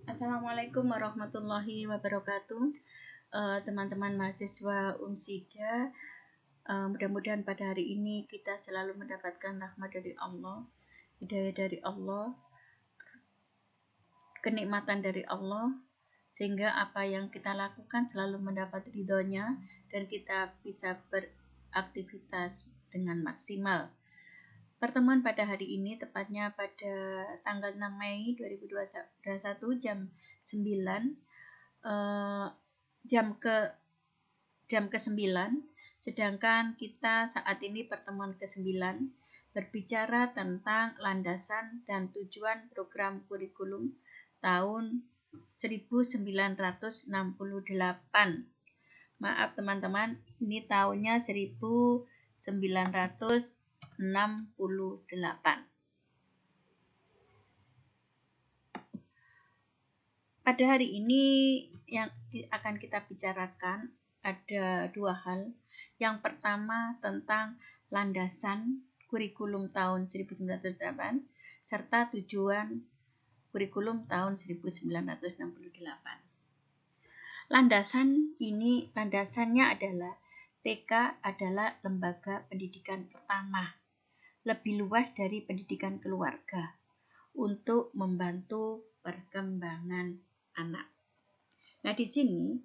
Assalamualaikum warahmatullahi wabarakatuh. Teman-teman mahasiswa UMSIDA, mudah-mudahan pada hari ini kita selalu mendapatkan rahmat dari Allah, hidayah dari Allah, kenikmatan dari Allah, sehingga apa yang kita lakukan selalu mendapat ridhonya dan kita bisa beraktivitas dengan maksimal. Pertemuan pada hari ini tepatnya pada tanggal 6 Mei 2021 jam 9 jam ke-9, sedangkan kita saat ini pertemuan ke-9 berbicara tentang landasan dan tujuan program kurikulum tahun 1968. Maaf teman-teman, ini tahunnya 1968. Pada hari ini yang akan kita bicarakan ada dua hal. Yang pertama tentang landasan kurikulum tahun 1968 serta tujuan kurikulum tahun 1968. Landasannya adalah TK adalah lembaga pendidikan pertama, lebih luas dari pendidikan keluarga untuk membantu perkembangan anak. Nah, di sini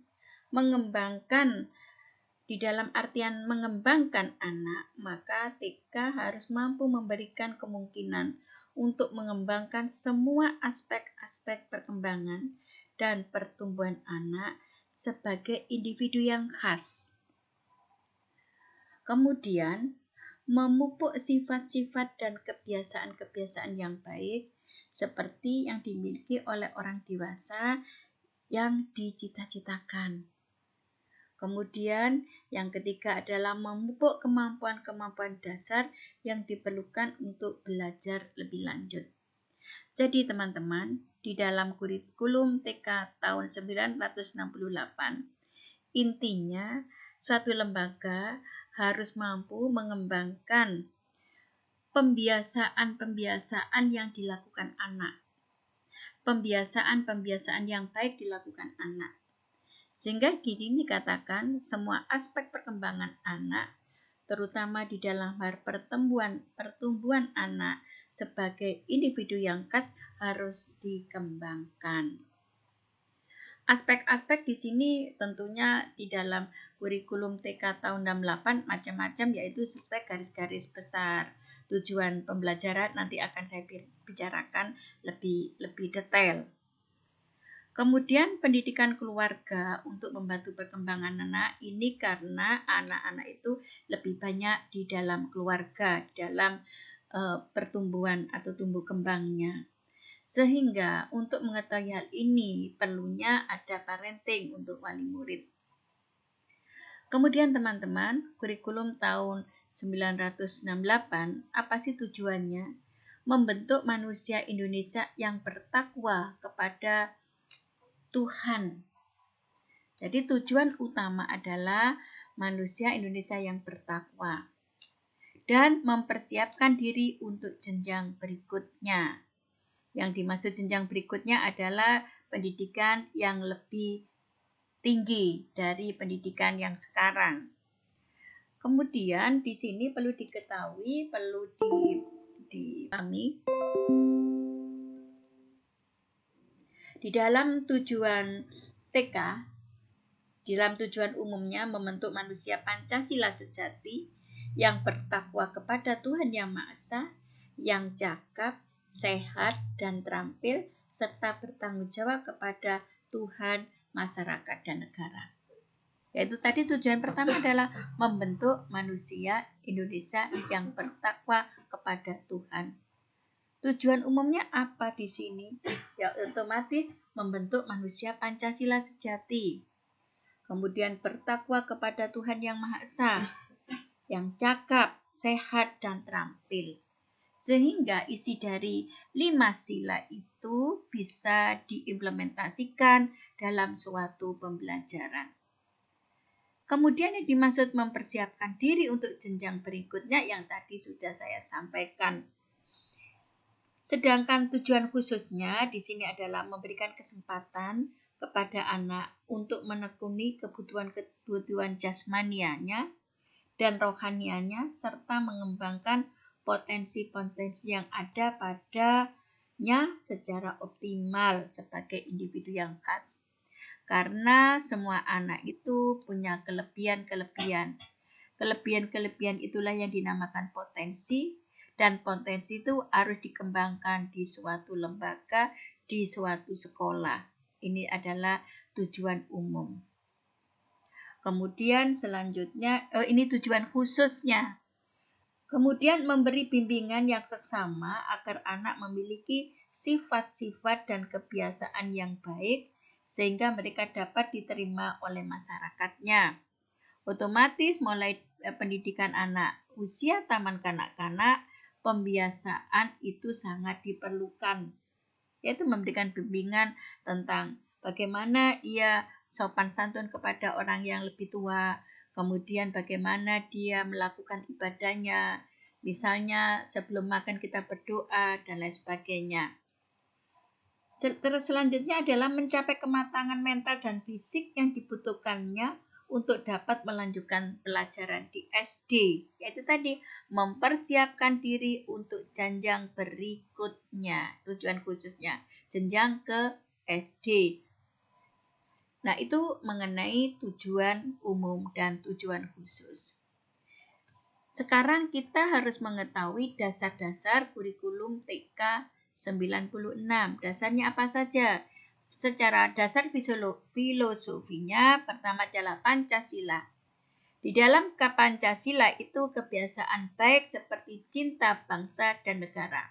di dalam artian mengembangkan anak, maka TK harus mampu memberikan kemungkinan untuk mengembangkan semua aspek-aspek perkembangan dan pertumbuhan anak sebagai individu yang khas. Kemudian, memupuk sifat-sifat dan kebiasaan-kebiasaan yang baik seperti yang dimiliki oleh orang dewasa yang dicita-citakan. Kemudian yang ketiga adalah memupuk kemampuan-kemampuan dasar yang diperlukan untuk belajar lebih lanjut. Jadi teman-teman, di dalam kurikulum TK tahun 1968, intinya suatu lembaga harus mampu mengembangkan pembiasaan-pembiasaan yang dilakukan anak. Pembiasaan-pembiasaan yang baik dilakukan anak. Sehingga gini dikatakan semua aspek perkembangan anak, terutama di dalam hal pertumbuhan anak sebagai individu yang khas harus dikembangkan. Aspek-aspek di sini tentunya di dalam kurikulum TK tahun 68 macam-macam, yaitu sesuai garis-garis besar. Tujuan pembelajaran nanti akan saya bicarakan lebih detail. Kemudian pendidikan keluarga untuk membantu perkembangan anak ini karena anak-anak itu lebih banyak di dalam keluarga, dalam pertumbuhan atau tumbuh kembangnya. Sehingga untuk mengetahui hal ini perlunya ada parenting untuk wali murid. Kemudian teman-teman, kurikulum tahun 1968, apa sih tujuannya? Membentuk manusia Indonesia yang bertakwa kepada Tuhan. Jadi tujuan utama adalah manusia Indonesia yang bertakwa dan mempersiapkan diri untuk jenjang berikutnya. Yang dimaksud jenjang berikutnya adalah pendidikan yang lebih tinggi dari pendidikan yang sekarang. Kemudian di sini perlu diketahui, perlu dipahami, di dalam tujuan TK, di dalam tujuan umumnya membentuk manusia Pancasila sejati yang bertakwa kepada Tuhan Yang Maha Esa, yang cakap, sehat, dan terampil, serta bertanggung jawab kepada Tuhan, masyarakat, dan negara. Yaitu tadi tujuan pertama adalah membentuk manusia Indonesia yang bertakwa kepada Tuhan. Tujuan umumnya apa di sini? Ya otomatis membentuk manusia Pancasila sejati. Kemudian bertakwa kepada Tuhan Yang Maha Esa, yang cakap, sehat, dan terampil. Sehingga isi dari 5 sila itu bisa diimplementasikan dalam suatu pembelajaran. Kemudian yang dimaksud mempersiapkan diri untuk jenjang berikutnya yang tadi sudah saya sampaikan. Sedangkan tujuan khususnya di sini adalah memberikan kesempatan kepada anak untuk menekuni kebutuhan jasmanianya dan rohanianya serta mengembangkan potensi-potensi yang ada padanya secara optimal sebagai individu yang khas. Karena semua anak itu punya kelebihan-kelebihan. Kelebihan-kelebihan itulah yang dinamakan potensi, dan potensi itu harus dikembangkan di suatu lembaga, di suatu sekolah. Ini adalah tujuan umum. Kemudian selanjutnya, ini tujuan khususnya. Kemudian memberi bimbingan yang seksama agar anak memiliki sifat-sifat dan kebiasaan yang baik sehingga mereka dapat diterima oleh masyarakatnya. Otomatis mulai pendidikan anak usia taman kanak-kanak, pembiasaan itu sangat diperlukan, yaitu memberikan bimbingan tentang bagaimana ia sopan santun kepada orang yang lebih tua, kemudian bagaimana dia melakukan ibadahnya, misalnya sebelum makan kita berdoa dan lain sebagainya. Terus selanjutnya adalah mencapai kematangan mental dan fisik yang dibutuhkannya untuk dapat melanjutkan pelajaran di SD, yaitu tadi mempersiapkan diri untuk jenjang berikutnya, tujuan khususnya jenjang ke SD. Nah, itu mengenai tujuan umum dan tujuan khusus. Sekarang kita harus mengetahui dasar-dasar kurikulum TK 96. Dasarnya apa saja? Secara dasar filosofinya pertama adalah Pancasila. Di dalam Pancasila itu kebiasaan baik seperti cinta bangsa dan negara.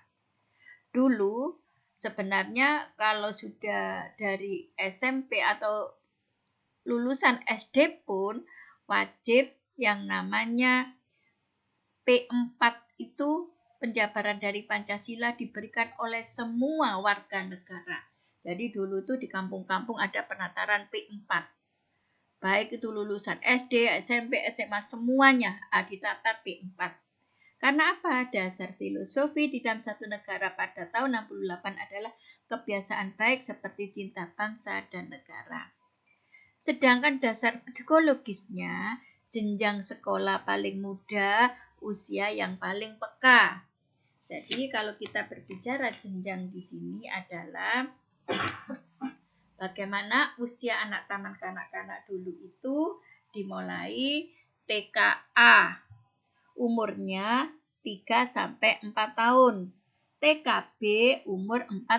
Dulu sebenarnya kalau sudah dari SMP atau lulusan SD pun wajib yang namanya P4 itu penjabaran dari Pancasila diberikan oleh semua warga negara. Jadi dulu tuh di kampung-kampung ada penataran P4. Baik itu lulusan SD, SMP, SMA semuanya ditata P4. Karena apa? Dasar filosofi di dalam satu negara pada tahun 68 adalah kebiasaan baik seperti cinta bangsa dan negara. Sedangkan dasar psikologisnya jenjang sekolah paling muda, usia yang paling peka. Jadi kalau kita berbicara jenjang di sini adalah bagaimana usia anak taman kanak-kanak dulu itu dimulai TKA. Umurnya 3 sampai 4 tahun. TKB umur 4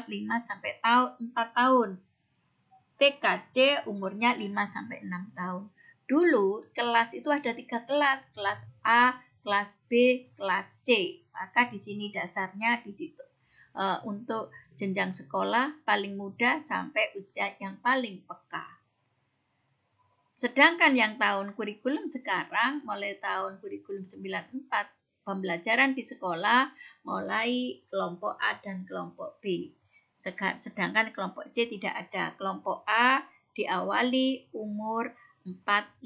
sampai 4 tahun. TKC umurnya 5 sampai 6 tahun. Dulu kelas itu ada 3 kelas, kelas A, kelas B, kelas C. Maka di sini dasarnya di situ. Untuk jenjang sekolah paling muda sampai usia yang paling peka. Sedangkan yang tahun kurikulum sekarang, mulai tahun kurikulum 94, pembelajaran di sekolah mulai kelompok A dan kelompok B. Sedangkan kelompok C tidak ada. Kelompok A diawali umur 4-5,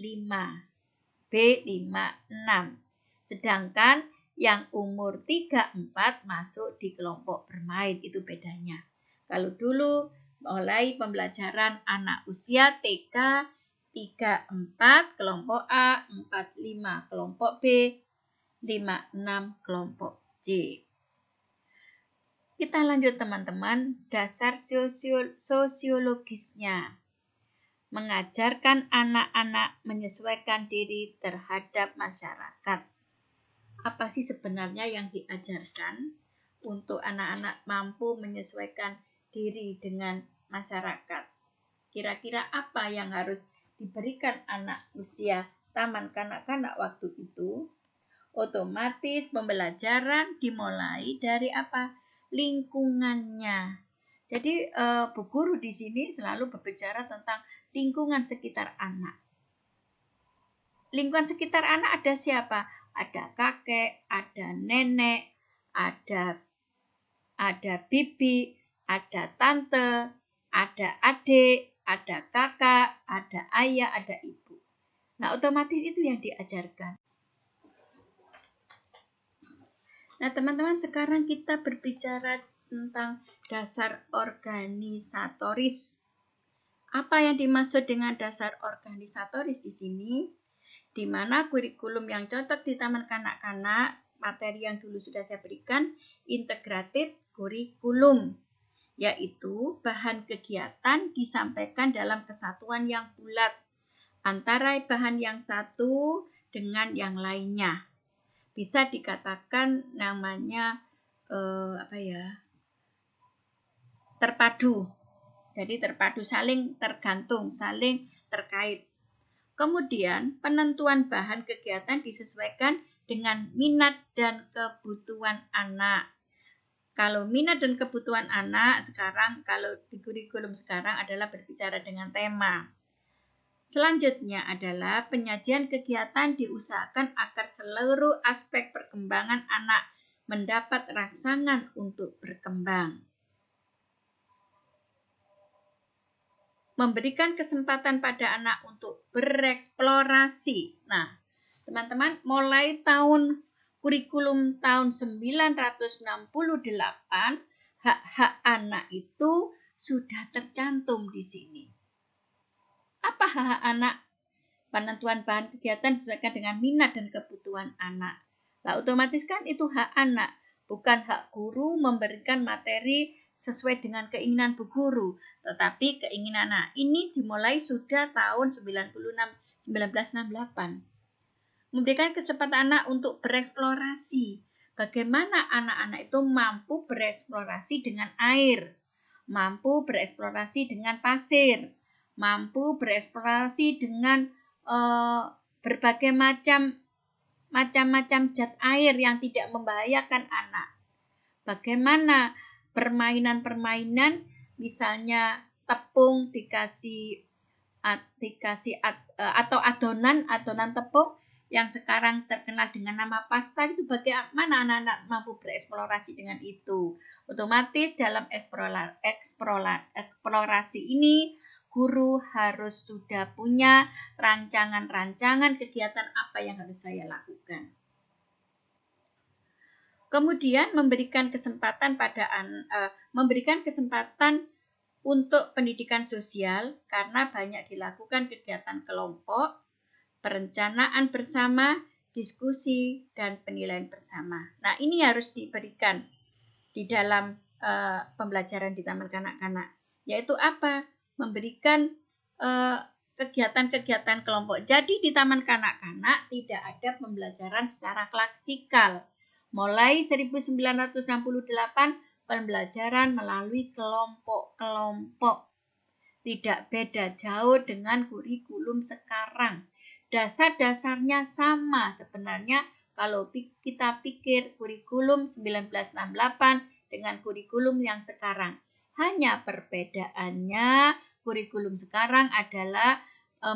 B 5-6. Sedangkan yang umur 3-4 masuk di kelompok bermain, itu bedanya. Kalau dulu mulai pembelajaran anak usia TK 3-4 kelompok A, 4-5 kelompok B, 5-6 kelompok C. Kita lanjut teman-teman, dasar sosiologisnya. Mengajarkan anak-anak menyesuaikan diri terhadap masyarakat. Apa sih sebenarnya yang diajarkan untuk anak-anak mampu menyesuaikan diri dengan masyarakat? Kira-kira apa yang harus diberikan anak usia taman kanak-kanak waktu itu? Otomatis pembelajaran dimulai dari apa? Lingkungannya. Jadi Bu Guru di sini selalu berbicara tentang lingkungan sekitar anak. Lingkungan sekitar anak ada siapa? Ada kakek, ada nenek, ada bibi, ada tante, ada adik, ada kakak, ada ayah, ada ibu. Nah, otomatis itu yang diajarkan. Nah, teman-teman, sekarang kita berbicara tentang dasar organisatoris. Apa yang dimaksud dengan dasar organisatoris di sini? Di mana kurikulum yang cocok di taman kanak-kanak, materi yang dulu sudah saya berikan, integrated kurikulum, yaitu bahan kegiatan disampaikan dalam kesatuan yang bulat antara bahan yang satu dengan yang lainnya. Bisa dikatakan namanya terpadu. Jadi terpadu, saling tergantung, saling terkait. Kemudian penentuan bahan kegiatan disesuaikan dengan minat dan kebutuhan anak. Kalau minat dan kebutuhan anak sekarang, kalau di kurikulum sekarang adalah berbicara dengan tema. Selanjutnya adalah penyajian kegiatan diusahakan agar seluruh aspek perkembangan anak mendapat rangsangan untuk berkembang. Memberikan kesempatan pada anak untuk bereksplorasi. Nah, teman-teman, mulai tahun kurikulum tahun 1968, hak-hak anak itu sudah tercantum di sini. Apa hak anak? Penentuan bahan kegiatan disesuaikan dengan minat dan kebutuhan anak. Nah, otomatis kan itu hak anak, bukan hak guru memberikan materi sesuai dengan keinginan bu guru, tetapi keinginan anak. Ini dimulai sudah tahun 1968. Memberikan kesempatan anak untuk bereksplorasi. Bagaimana anak-anak itu mampu bereksplorasi dengan air, mampu bereksplorasi dengan pasir, mampu bereksplorasi dengan berbagai macam zat air yang tidak membahayakan anak. Bagaimana permainan-permainan, misalnya tepung dikasih atau adonan tepung yang sekarang terkenal dengan nama pasta, itu bagaimana anak-anak mampu bereksplorasi dengan itu. Otomatis dalam eksplorasi ini guru harus sudah punya rancangan kegiatan apa yang harus saya lakukan. Kemudian memberikan kesempatan untuk pendidikan sosial karena banyak dilakukan kegiatan kelompok, perencanaan bersama, diskusi, dan penilaian bersama. Nah, ini harus diberikan di dalam pembelajaran di taman kanak-kanak, yaitu apa? Memberikan kegiatan-kegiatan kelompok. Jadi di taman kanak-kanak tidak ada pembelajaran secara klasikal. Mulai 1968 pembelajaran melalui kelompok-kelompok. Tidak beda jauh dengan kurikulum sekarang. Dasar-dasarnya sama sebenarnya kalau kita pikir kurikulum 1968 dengan kurikulum yang sekarang. Hanya perbedaannya kurikulum sekarang adalah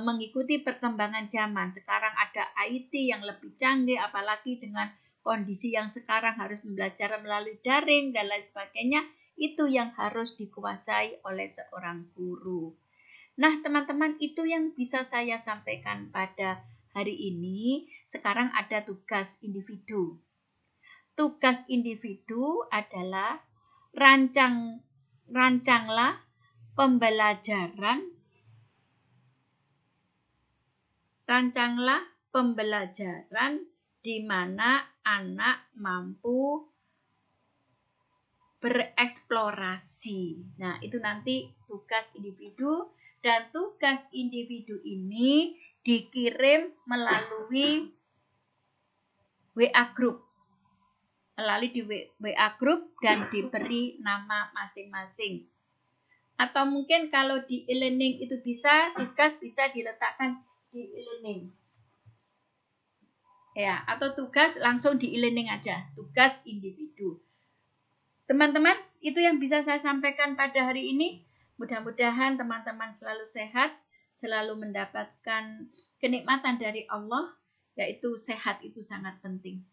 mengikuti perkembangan zaman. Sekarang ada IT yang lebih canggih, apalagi dengan kondisi yang sekarang harus belajar melalui daring dan lain sebagainya, itu yang harus dikuasai oleh seorang guru. Nah, teman-teman, itu yang bisa saya sampaikan pada hari ini. Sekarang ada tugas individu. Tugas individu adalah rancanglah pembelajaran di mana anak mampu bereksplorasi. Nah, itu nanti tugas individu, dan tugas individu ini dikirim melalui WA group. Melalui di WA group dan diberi nama masing-masing. Atau mungkin kalau di e-learning itu tugas bisa diletakkan di e-learning. Ya, atau tugas langsung di e-learning aja, tugas individu. Teman-teman, itu yang bisa saya sampaikan pada hari ini. Mudah-mudahan teman-teman selalu sehat, selalu mendapatkan kenikmatan dari Allah, yaitu sehat itu sangat penting.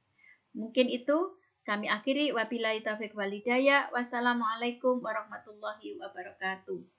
Mungkin itu kami akhiri. Wabillahi taufiq wal hidayah. Wassalamualaikum warahmatullahi wabarakatuh.